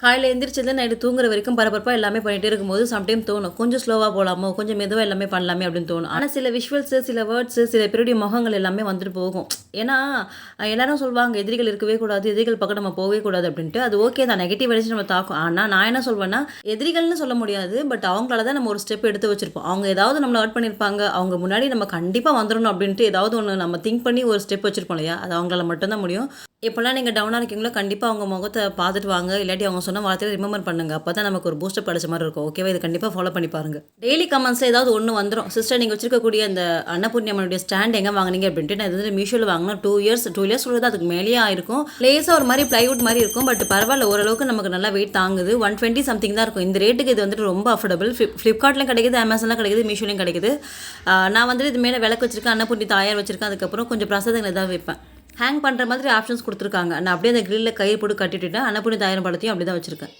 காலையில் எந்திரிச்சது நைட்டு தூங்குற வரைக்கும் பரபரப்பாக எல்லாமே பண்ணிகிட்டே இருக்கும்போது சம்டைம் தோணும் கொஞ்சம் ஸ்லோவாக போகலாமோ, கொஞ்சம் மெதுவாக எல்லாமே பண்ணலாமே அப்படின்னு தோணும். ஆனால் சில விஷுவல்ஸு, சில வேர்ட்ஸு, சில பேருடைய முகங்கள் எல்லாமே வந்துட்டு போகும். ஏன்னா எல்லாரும் சொல்லுவாங்க எதிரிகள் இருக்கவே கூடாது, எதிரிகள் பக்கம் நம்ம போகவே கூடாது அப்படின்ட்டு. அது ஓகே தான், நெகட்டிவ் எனர்ஜி நம்ம தாக்கும். ஆனால் நான் என்ன சொல்வேன்னா, எதிரிகள்னு சொல்ல முடியாது, பட் அவங்களால தான் நம்ம ஒரு ஸ்டெப் எடுத்து வச்சிருப்போம். அவங்க ஏதாவது நம்மளை ஹர்ட் பண்ணியிருப்பாங்க, அவங்க முன்னாடி நம்ம கண்டிப்பாக வந்துடணும் அப்படின்ட்டு ஏதாவது ஒன்று நம்ம திங்க் பண்ணி ஒரு ஸ்டெப் வச்சிருப்போம் இல்லையா, அது அவங்களால மட்டும்தான் முடியும். எப்போல்லாம் நீங்கள் டவுனாக இருக்கீங்களோ கண்டிப்பாக அவங்க முகத்தை பார்த்துட்டு வாங்க, இல்லாட்டி அவங்க சொன்ன வார்த்தையை ரிமெம்பர் பண்ணுங்க. அப்போ தான் நமக்கு ஒரு பூஸ்டப் கிடைச்ச மாதிரி இருக்கும். ஓகேவா, இது கண்டிப்பாக ஃபாலோ பண்ணி பாருங்க. டெய்லி கமெண்ட்ஸில் ஏதாவது ஒன்று வந்துடும். சிஸ்டர் நீங்கள் வச்சிருக்கக்கூடிய அந்த அன்னபூர்ணியம்மனுடைய ஸ்டாண்ட் எங்கே வாங்கினீங்க அப்படின்ட்டு. நான் இது வந்து மீஷோவில் வாங்கினா 2 இயர்ஸ் சொல்லுறது அதுக்கு மேலேயே ஆயிருக்கும். லேஸாக ஒரு மாதிரி ப்ளைவுட் மாதிரி இருக்கும், பட் பரவாயில்ல, ஓரளவுக்கு நமக்கு நல்லா வெயிட் தாங்குது. 120 சம்திங் தான் இருக்கும். இந்த ரேட்டுக்கு இது வந்துட்டு ரொம்ப அஃபோர்டபுள். ஃப்ளிப்கார்ட்லையும் கிடைக்குது, அமேசான்லாம் கிடைக்குது, மீஷோலையும் கிடைக்குது. நான் வந்துட்டு இது மேலே விளக்கு வச்சிருக்கேன், அன்னபூர்ணி தாயார் வச்சிருக்கேன். அதுக்கப்புறம் கொஞ்சம் பிரசாதங்கள் ஏதாவது வைப்பேன். ஹேங் பண்ணுற மாதிரி ஆப்ஷன்ஸ் கொடுத்துருக்காங்க. நான் அப்படியே அந்த கிரில்லில் கயிறு போட்டு கட்டிட்டுட்டேன். அன்னபூர்ணி தாயார் படத்தையும் அப்படி தான் வச்சுருக்கேன்.